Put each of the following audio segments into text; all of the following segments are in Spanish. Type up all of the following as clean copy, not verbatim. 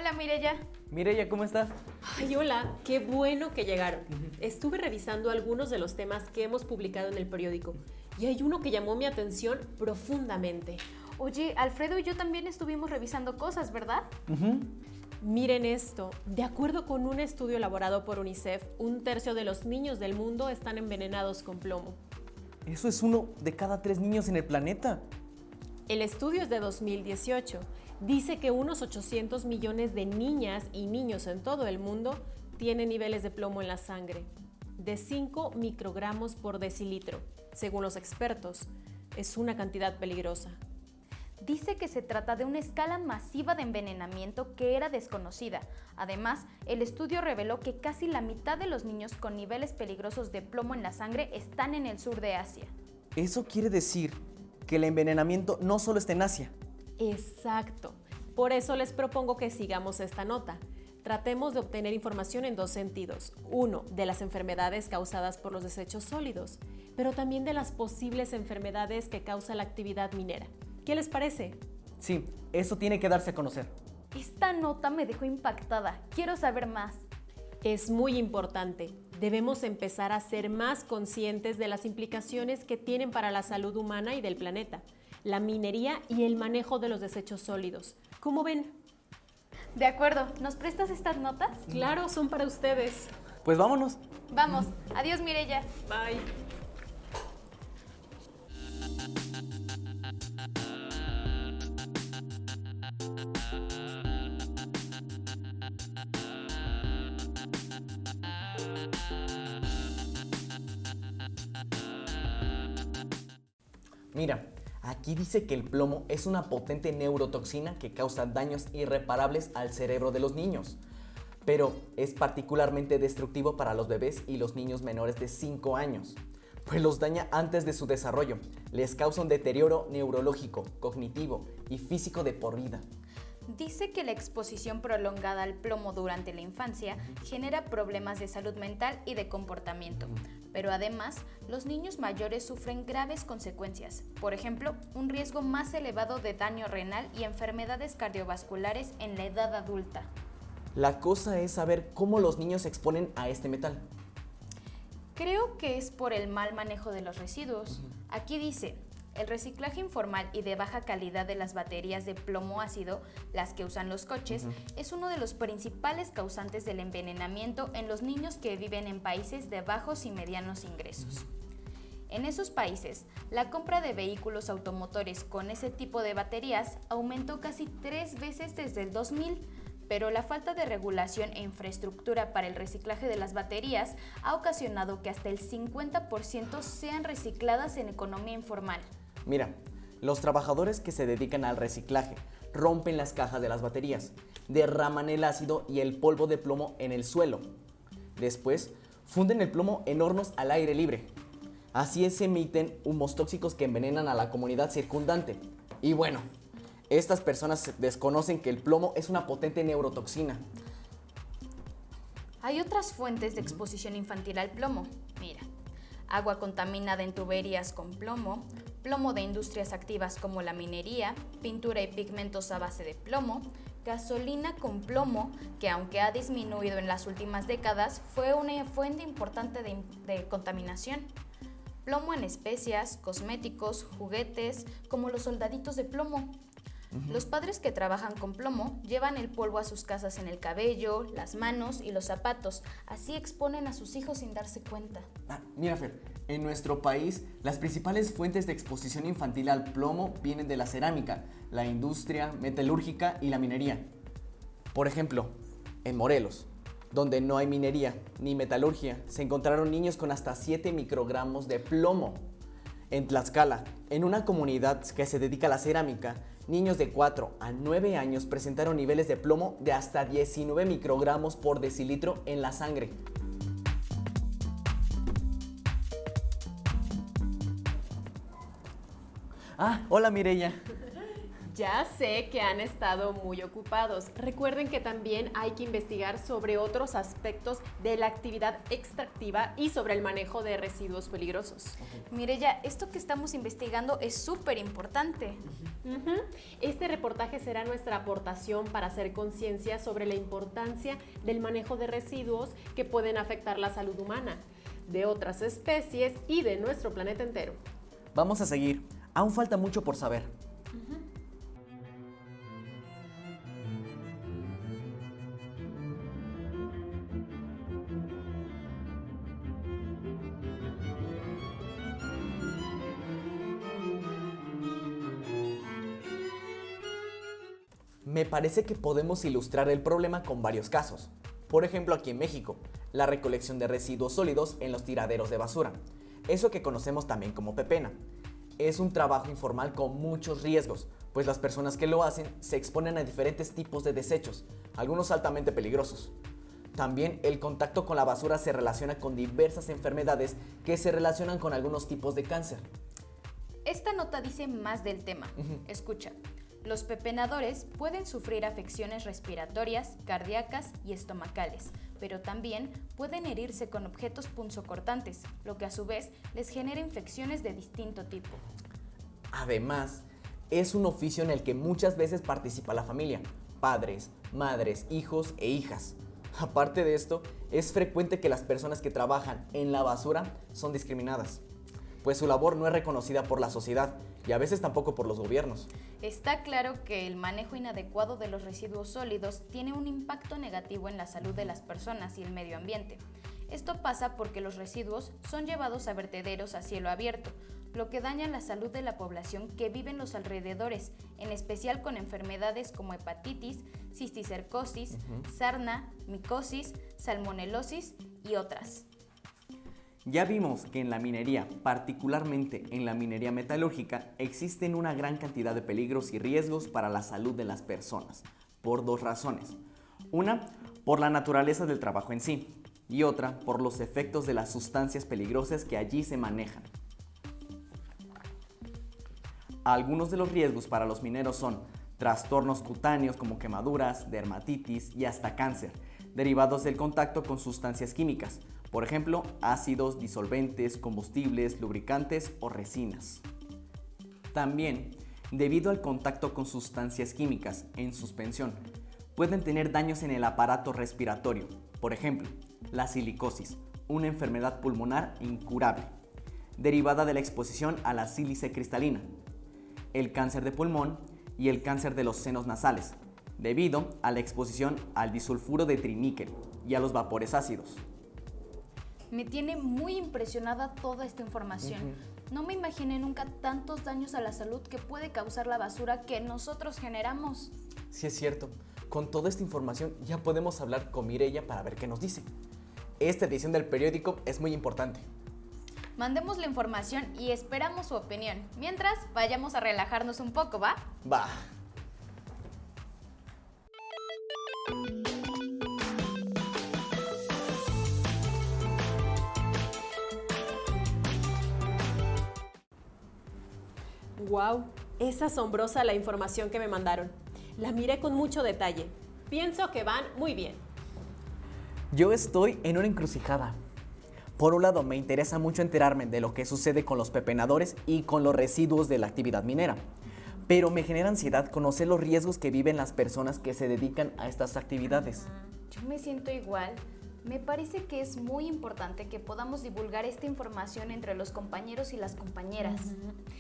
Hola, Mireya. Mireya, ¿cómo estás? Ay, hola, qué bueno que llegaron. Estuve revisando algunos de los temas que hemos publicado en el periódico y hay uno que llamó mi atención profundamente. Oye, Alfredo y yo también estuvimos revisando cosas, ¿verdad? Miren esto, de acuerdo con un estudio elaborado por UNICEF, 1/3 de los niños del mundo están envenenados con plomo. Eso es 1 de cada 3 niños en el planeta. El estudio es de 2018. Dice que unos 800 millones de niñas y niños en todo el mundo tienen niveles de plomo en la sangre, de 5 microgramos por decilitro. Según los expertos, es una cantidad peligrosa. Dice que se trata de una escala masiva de envenenamiento que era desconocida. Además, el estudio reveló que casi la mitad de los niños con niveles peligrosos de plomo en la sangre están en el sur de Asia. Eso quiere decir que el envenenamiento no solo está en Asia. Exacto. Por eso les propongo que sigamos esta nota. Tratemos de obtener información en dos sentidos. Uno, de las enfermedades causadas por los desechos sólidos, pero también de las posibles enfermedades que causa la actividad minera. ¿Qué les parece? Sí, eso tiene que darse a conocer. Esta nota me dejó impactada. Quiero saber más. Es muy importante. Debemos empezar a ser más conscientes de las implicaciones que tienen para la salud humana y del planeta, la minería y el manejo de los desechos sólidos. ¿Cómo ven? De acuerdo, ¿nos prestas estas notas? Claro, son para ustedes. Pues vámonos. Vamos. Adiós, Mireya. Bye. Mira, aquí dice que el plomo es una potente neurotoxina que causa daños irreparables al cerebro de los niños, pero es particularmente destructivo para los bebés y los niños menores de 5 años, pues los daña antes de su desarrollo, les causa un deterioro neurológico, cognitivo y físico de por vida. Dice que la exposición prolongada al plomo durante la infancia genera problemas de salud mental y de comportamiento, pero además los niños mayores sufren graves consecuencias, por ejemplo, un riesgo más elevado de daño renal y enfermedades cardiovasculares en la edad adulta. La cosa es saber cómo los niños se exponen a este metal. Creo que es por el mal manejo de los residuos. Aquí dice: el reciclaje informal y de baja calidad de las baterías de plomo ácido, las que usan los coches, es uno de los principales causantes del envenenamiento en los niños que viven en países de bajos y medianos ingresos. En esos países, la compra de vehículos automotores con ese tipo de baterías aumentó casi 3 veces desde el 2000, pero la falta de regulación e infraestructura para el reciclaje de las baterías ha ocasionado que hasta el 50% sean recicladas en economía informal. Mira, los trabajadores que se dedican al reciclaje rompen las cajas de las baterías, derraman el ácido y el polvo de plomo en el suelo. Después, funden el plomo en hornos al aire libre. Así se emiten humos tóxicos que envenenan a la comunidad circundante. Y bueno, estas personas desconocen que el plomo es una potente neurotoxina. Hay otras fuentes de exposición infantil al plomo. Mira, agua contaminada en tuberías con plomo, plomo de industrias activas como la minería, pintura y pigmentos a base de plomo, gasolina con plomo, que aunque ha disminuido en las últimas décadas, fue una fuente importante de contaminación. Plomo en especias, cosméticos, juguetes, como los soldaditos de plomo. Los padres que trabajan con plomo llevan el polvo a sus casas en el cabello, las manos y los zapatos. Así exponen a sus hijos sin darse cuenta. Mira, Fer, en nuestro país las principales fuentes de exposición infantil al plomo vienen de la cerámica, la industria metalúrgica y la minería. Por ejemplo, en Morelos, donde no hay minería ni metalurgia, se encontraron niños con hasta 7 microgramos de plomo. En Tlaxcala, en una comunidad que se dedica a la cerámica, niños de 4 a 9 años presentaron niveles de plomo de hasta 19 microgramos por decilitro en la sangre. Hola Mireya. Ya sé que han estado muy ocupados. Recuerden que también hay que investigar sobre otros aspectos de la actividad extractiva y sobre el manejo de residuos peligrosos. Mireya, esto que estamos investigando es súper importante. Este reportaje será nuestra aportación para hacer conciencia sobre la importancia del manejo de residuos que pueden afectar la salud humana, de otras especies y de nuestro planeta entero. Vamos a seguir. Aún falta mucho por saber. Me parece que podemos ilustrar el problema con varios casos. Por ejemplo, aquí en México, la recolección de residuos sólidos en los tiraderos de basura. Eso que conocemos también como pepena. Es un trabajo informal con muchos riesgos, pues las personas que lo hacen se exponen a diferentes tipos de desechos, algunos altamente peligrosos. También el contacto con la basura se relaciona con diversas enfermedades que se relacionan con algunos tipos de cáncer. Esta nota dice más del tema. Escucha. Los pepenadores pueden sufrir afecciones respiratorias, cardíacas y estomacales, pero también pueden herirse con objetos punzocortantes, lo que a su vez les genera infecciones de distinto tipo. Además, es un oficio en el que muchas veces participa la familia, padres, madres, hijos e hijas. Aparte de esto, es frecuente que las personas que trabajan en la basura son discriminadas, pues su labor no es reconocida por la sociedad y a veces tampoco por los gobiernos. Está claro que el manejo inadecuado de los residuos sólidos tiene un impacto negativo en la salud de las personas y el medio ambiente. Esto pasa porque los residuos son llevados a vertederos a cielo abierto, lo que daña la salud de la población que vive en los alrededores, en especial con enfermedades como hepatitis, cisticercosis, sarna, micosis, salmonelosis y otras. Ya vimos que en la minería, particularmente en la minería metalúrgica, existen una gran cantidad de peligros y riesgos para la salud de las personas, por dos razones. Una, por la naturaleza del trabajo en sí, y otra, por los efectos de las sustancias peligrosas que allí se manejan. Algunos de los riesgos para los mineros son trastornos cutáneos como quemaduras, dermatitis y hasta cáncer, derivados del contacto con sustancias químicas, por ejemplo, ácidos, disolventes, combustibles, lubricantes o resinas. También, debido al contacto con sustancias químicas en suspensión, pueden tener daños en el aparato respiratorio, por ejemplo, la silicosis, una enfermedad pulmonar incurable, derivada de la exposición a la sílice cristalina, el cáncer de pulmón y el cáncer de los senos nasales, debido a la exposición al disulfuro de triníquel y a los vapores ácidos. Me tiene muy impresionada toda esta información. No me imaginé nunca tantos daños a la salud que puede causar la basura que nosotros generamos. Sí, es cierto. Con toda esta información ya podemos hablar con Mireya para ver qué nos dice. Esta edición del periódico es muy importante. Mandemos la información y esperamos su opinión. Mientras, vayamos a relajarnos un poco, ¿va? Va. ¡Wow! Es asombrosa la información que me mandaron. La miré con mucho detalle. Pienso que van muy bien. Yo estoy en una encrucijada. Por un lado, me interesa mucho enterarme de lo que sucede con los pepenadores y con los residuos de la actividad minera. Pero me genera ansiedad conocer los riesgos que viven las personas que se dedican a estas actividades. Yo me siento igual. Me parece que es muy importante que podamos divulgar esta información entre los compañeros y las compañeras.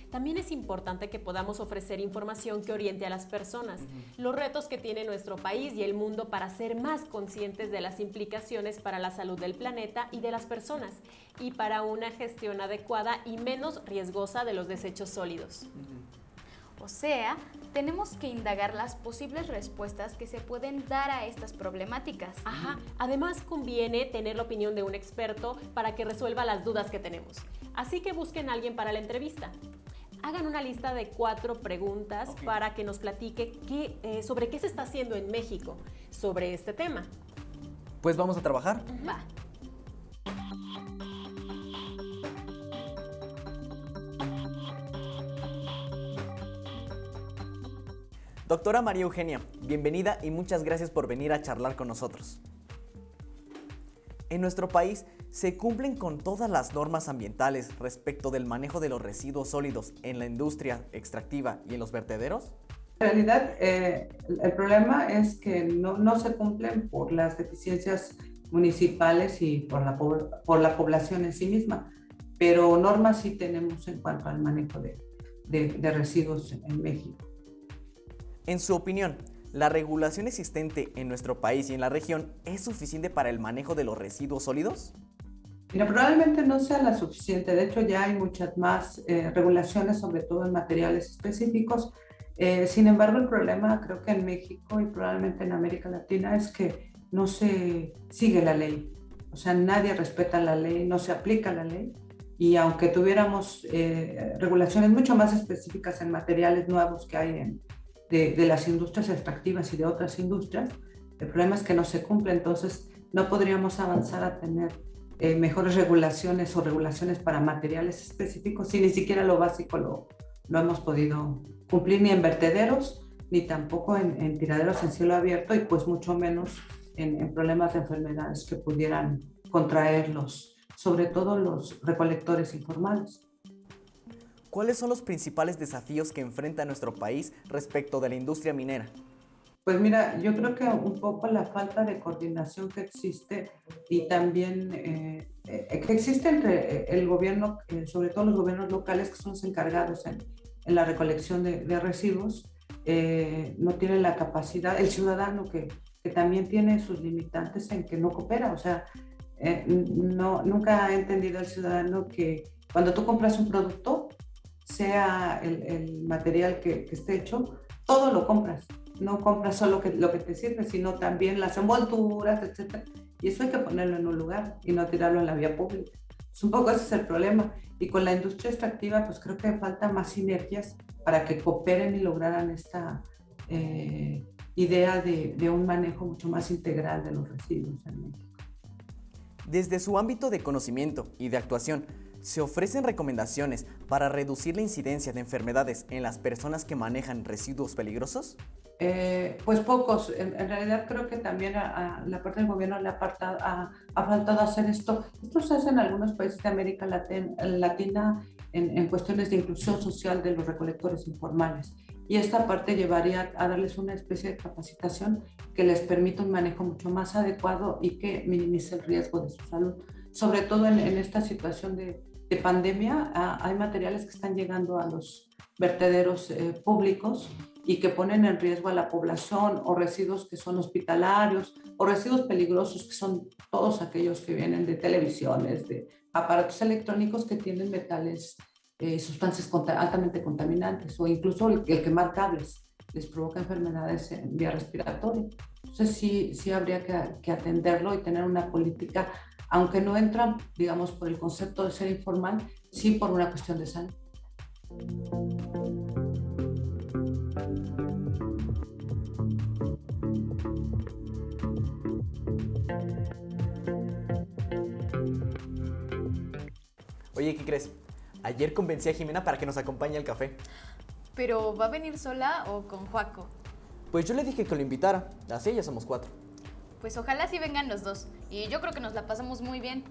También es importante que podamos ofrecer información que oriente a las personas, los retos que tiene nuestro país y el mundo para ser más conscientes de las implicaciones para la salud del planeta y de las personas, y para una gestión adecuada y menos riesgosa de los desechos sólidos. O sea, tenemos que indagar las posibles respuestas que se pueden dar a estas problemáticas. Ajá. Además, conviene tener la opinión de un experto para que resuelva las dudas que tenemos. Así que busquen a alguien para la entrevista. Hagan una lista de 4 preguntas para que nos platique sobre qué se está haciendo en México sobre este tema. Pues vamos a trabajar. Va. Doctora María Eugenia, bienvenida y muchas gracias por venir a charlar con nosotros. En nuestro país, ¿se cumplen con todas las normas ambientales respecto del manejo de los residuos sólidos en la industria extractiva y en los vertederos? En realidad, el problema es que no se cumplen por las deficiencias municipales y por la población en sí misma, pero normas sí tenemos en cuanto al manejo de residuos en México. En su opinión, ¿la regulación existente en nuestro país y en la región es suficiente para el manejo de los residuos sólidos? Mira, probablemente no sea la suficiente. De hecho, ya hay muchas más regulaciones, sobre todo en materiales específicos. Sin embargo, el problema creo que en México y probablemente en América Latina es que no se sigue la ley. O sea, nadie respeta la ley, no se aplica la ley. Y aunque tuviéramos regulaciones mucho más específicas en materiales nuevos que hay de las industrias extractivas y de otras industrias, el problema es que no se cumple. Entonces, no podríamos avanzar a tener mejores regulaciones o regulaciones para materiales específicos si ni siquiera lo básico lo hemos podido cumplir ni en vertederos, ni tampoco en tiraderos en cielo abierto y pues mucho menos en problemas de enfermedades que pudieran contraerlos, sobre todo los recolectores informales. ¿Cuáles son los principales desafíos que enfrenta nuestro país respecto de la industria minera? Pues mira, yo creo que un poco la falta de coordinación que existe y también que existe entre el gobierno, sobre todo los gobiernos locales que son los encargados en la recolección de residuos, no tienen la capacidad, el ciudadano que también tiene sus limitantes en que no coopera, o sea, nunca ha entendido el ciudadano que cuando tú compras un producto, sea el material que esté hecho, todo lo compras. No compras solo lo que te sirve, sino también las envolturas, etc. Y eso hay que ponerlo en un lugar y no tirarlo en la vía pública. Un poco ese es el problema. Y con la industria extractiva, pues creo que falta más sinergias para que cooperen y lograran esta idea de un manejo mucho más integral de los residuos en México. Desde su ámbito de conocimiento y de actuación, ¿se ofrecen recomendaciones para reducir la incidencia de enfermedades en las personas que manejan residuos peligrosos? Pues pocos. En realidad creo que también a la parte del gobierno le ha faltado hacer esto. Esto se hace en algunos países de América Latina en cuestiones de inclusión social de los recolectores informales. Y esta parte llevaría a darles una especie de capacitación que les permita un manejo mucho más adecuado y que minimice el riesgo de su salud. Sobre todo en esta situación de pandemia, hay materiales que están llegando a los vertederos públicos y que ponen en riesgo a la población, o residuos que son hospitalarios, o residuos peligrosos que son todos aquellos que vienen de televisiones, de aparatos electrónicos que tienen metales, sustancias altamente contaminantes, o incluso el quemar cables les provoca enfermedades en vía respiratoria. Entonces sí habría que atenderlo y tener una política, aunque no entra, digamos, por el concepto de ser informal, sí por una cuestión de salud. Oye, ¿qué crees? Ayer convencí a Jimena para que nos acompañe al café. ¿Pero va a venir sola o con Joaco? Pues yo le dije que lo invitara, así ya somos 4. Pues ojalá sí vengan los dos. Y yo creo que nos la pasamos muy bien.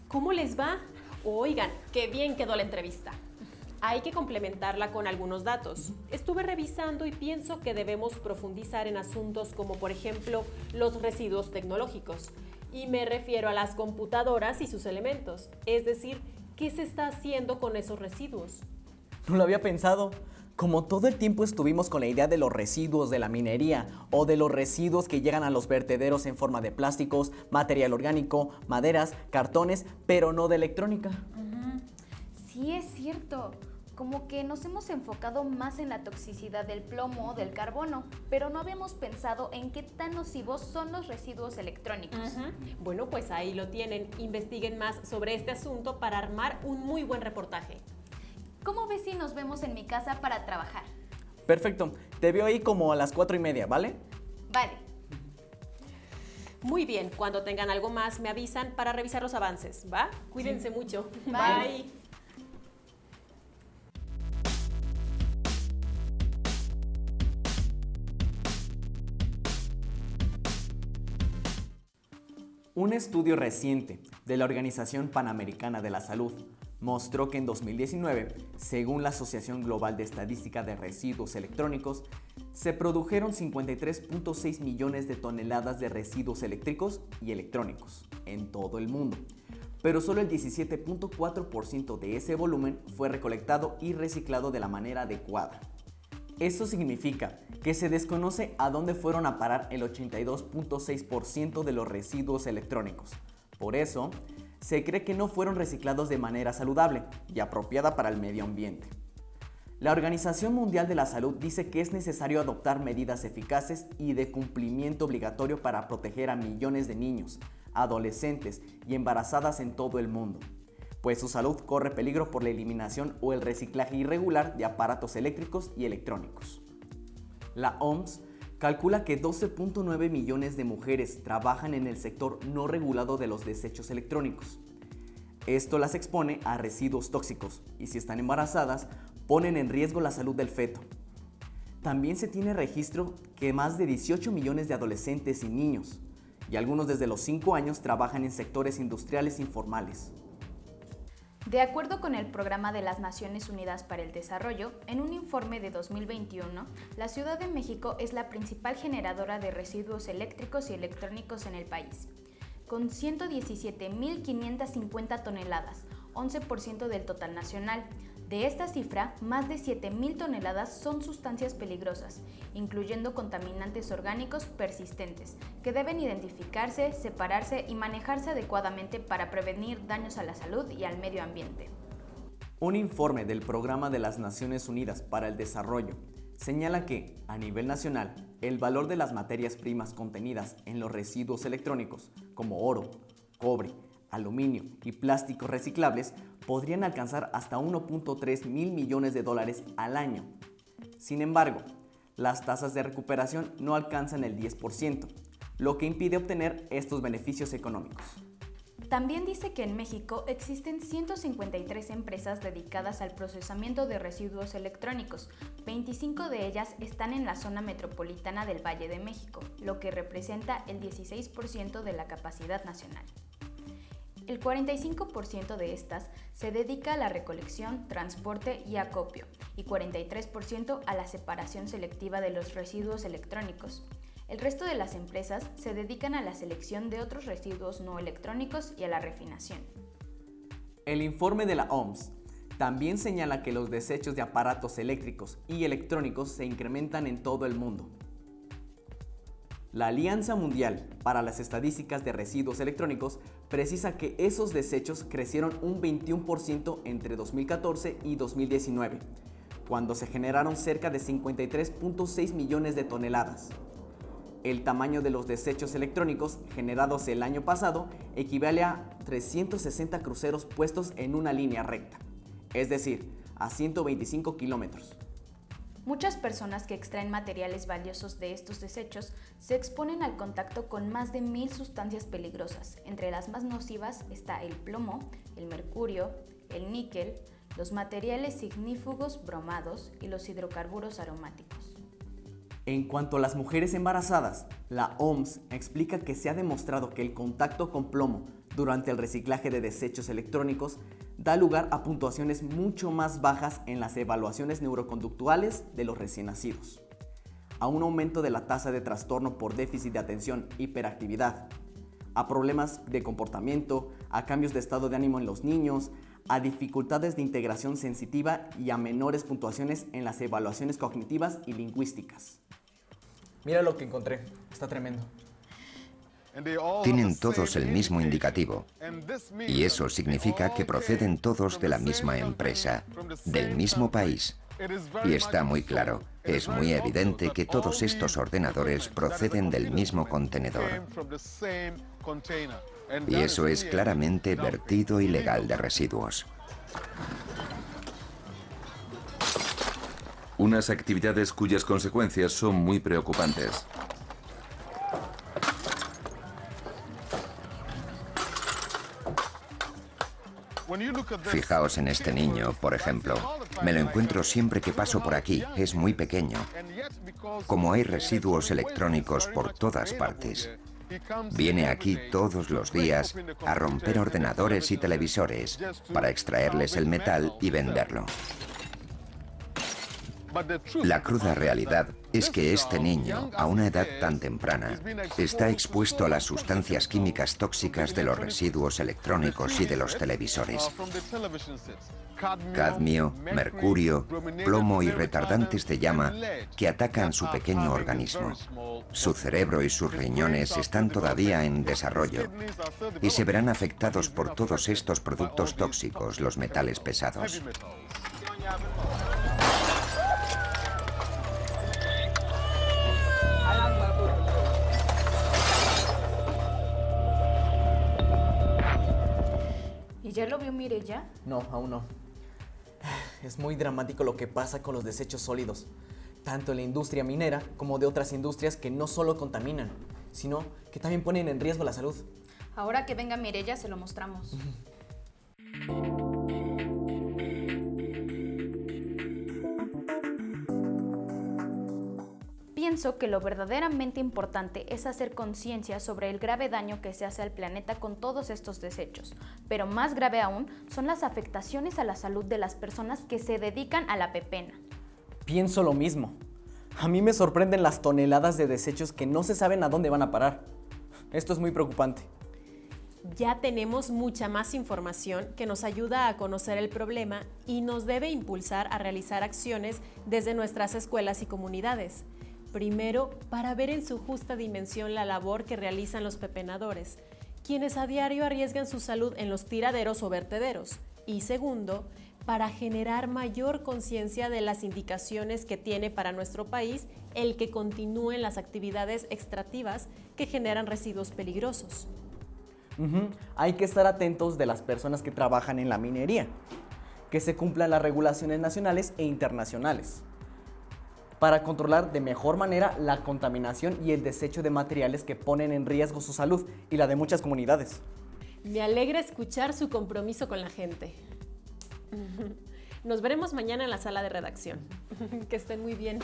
¿Cómo les va? Oigan, qué bien quedó la entrevista. Hay que complementarla con algunos datos. Estuve revisando y pienso que debemos profundizar en asuntos como, por ejemplo, los residuos tecnológicos. Y me refiero a las computadoras y sus elementos. Es decir, ¿qué se está haciendo con esos residuos? No lo había pensado. Como todo el tiempo estuvimos con la idea de los residuos de la minería o de los residuos que llegan a los vertederos en forma de plásticos, material orgánico, maderas, cartones, pero no de electrónica. Sí, es cierto. Como que nos hemos enfocado más en la toxicidad del plomo o del carbono, pero no habíamos pensado en qué tan nocivos son los residuos electrónicos. Bueno, pues ahí lo tienen. Investiguen más sobre este asunto para armar un muy buen reportaje. ¿Cómo ves si nos vemos en mi casa para trabajar? Perfecto. Te veo ahí como a las 4:30, ¿vale? Vale. Muy bien, cuando tengan algo más me avisan para revisar los avances, ¿va? Cuídense mucho. Bye. Bye. Un estudio reciente de la Organización Panamericana de la Salud mostró que en 2019, según la Asociación Global de Estadística de Residuos Electrónicos, se produjeron 53.6 millones de toneladas de residuos eléctricos y electrónicos en todo el mundo, pero solo el 17.4% de ese volumen fue recolectado y reciclado de la manera adecuada. Eso significa que se desconoce a dónde fueron a parar el 82.6% de los residuos electrónicos. Por eso, se cree que no fueron reciclados de manera saludable y apropiada para el medio ambiente. La Organización Mundial de la Salud dice que es necesario adoptar medidas eficaces y de cumplimiento obligatorio para proteger a millones de niños, adolescentes y embarazadas en todo el mundo, pues su salud corre peligro por la eliminación o el reciclaje irregular de aparatos eléctricos y electrónicos. La OMS calcula que 12.9 millones de mujeres trabajan en el sector no regulado de los desechos electrónicos. Esto las expone a residuos tóxicos y si están embarazadas, ponen en riesgo la salud del feto. También se tiene registro que más de 18 millones de adolescentes y niños, y algunos desde los 5 años, trabajan en sectores industriales informales. De acuerdo con el Programa de las Naciones Unidas para el Desarrollo, en un informe de 2021, la Ciudad de México es la principal generadora de residuos eléctricos y electrónicos en el país, con 117.550 toneladas, 11% del total nacional. De esta cifra, más de 7.000 toneladas son sustancias peligrosas, incluyendo contaminantes orgánicos persistentes, que deben identificarse, separarse y manejarse adecuadamente para prevenir daños a la salud y al medio ambiente. Un informe del Programa de las Naciones Unidas para el Desarrollo señala que, a nivel nacional, el valor de las materias primas contenidas en los residuos electrónicos, como oro, cobre, aluminio y plásticos reciclables, podrían alcanzar hasta 1.3 mil millones de dólares al año. Sin embargo, las tasas de recuperación no alcanzan el 10%, lo que impide obtener estos beneficios económicos. También dice que en México existen 153 empresas dedicadas al procesamiento de residuos electrónicos. 25 de ellas están en la zona metropolitana del Valle de México, lo que representa el 16% de la capacidad nacional. El 45% de estas se dedica a la recolección, transporte y acopio, y 43% a la separación selectiva de los residuos electrónicos. El resto de las empresas se dedican a la selección de otros residuos no electrónicos y a la refinación. El informe de la OMS también señala que los desechos de aparatos eléctricos y electrónicos se incrementan en todo el mundo. La Alianza Mundial para las Estadísticas de Residuos Electrónicos precisa que esos desechos crecieron un 21% entre 2014 y 2019, cuando se generaron cerca de 53.6 millones de toneladas. El tamaño de los desechos electrónicos generados el año pasado equivale a 360 cruceros puestos en una línea recta, es decir, a 125 kilómetros. Muchas personas que extraen materiales valiosos de estos desechos se exponen al contacto con más de 1.000 sustancias peligrosas. Entre las más nocivas está el plomo, el mercurio, el níquel, los materiales ignífugos bromados y los hidrocarburos aromáticos. En cuanto a las mujeres embarazadas, la OMS explica que se ha demostrado que el contacto con plomo durante el reciclaje de desechos electrónicos da lugar a puntuaciones mucho más bajas en las evaluaciones neuroconductuales de los recién nacidos, a un aumento de la tasa de trastorno por déficit de atención, hiperactividad, a problemas de comportamiento, a cambios de estado de ánimo en los niños, a dificultades de integración sensitiva y a menores puntuaciones en las evaluaciones cognitivas y lingüísticas. Mira lo que encontré, está tremendo. Tienen todos el mismo indicativo, y eso significa que proceden todos de la misma empresa, del mismo país. Y está muy claro, es muy evidente que todos estos ordenadores proceden del mismo contenedor. Y eso es claramente vertido ilegal de residuos. Unas actividades cuyas consecuencias son muy preocupantes. Fijaos en este niño, por ejemplo. Me lo encuentro siempre que paso por aquí. Es muy pequeño. Como hay residuos electrónicos por todas partes, viene aquí todos los días a romper ordenadores y televisores para extraerles el metal y venderlo. La cruda realidad es que este niño, a una edad tan temprana, está expuesto a las sustancias químicas tóxicas de los residuos electrónicos y de los televisores. Cadmio, mercurio, plomo y retardantes de llama que atacan su pequeño organismo. Su cerebro y sus riñones están todavía en desarrollo y se verán afectados por todos estos productos tóxicos, los metales pesados. ¿Y ya lo vio Mireya? No, aún no. Es muy dramático lo que pasa con los desechos sólidos, tanto en la industria minera como de otras industrias que no solo contaminan, sino que también ponen en riesgo la salud. Ahora que venga Mireya se lo mostramos. Pienso que lo verdaderamente importante es hacer conciencia sobre el grave daño que se hace al planeta con todos estos desechos, pero más grave aún son las afectaciones a la salud de las personas que se dedican a la pepena. Pienso lo mismo. A mí me sorprenden las toneladas de desechos que no se saben a dónde van a parar. Esto es muy preocupante. Ya tenemos mucha más información que nos ayuda a conocer el problema y nos debe impulsar a realizar acciones desde nuestras escuelas y comunidades. Primero, para ver en su justa dimensión la labor que realizan los pepenadores, quienes a diario arriesgan su salud en los tiraderos o vertederos. Y segundo, para generar mayor conciencia de las indicaciones que tiene para nuestro país el que continúen las actividades extractivas que generan residuos peligrosos. Hay que estar atentos de las personas que trabajan en la minería, que se cumplan las regulaciones nacionales e internacionales, para controlar de mejor manera la contaminación y el desecho de materiales que ponen en riesgo su salud y la de muchas comunidades. Me alegra escuchar su compromiso con la gente. Nos veremos mañana en la sala de redacción. Que estén muy bien.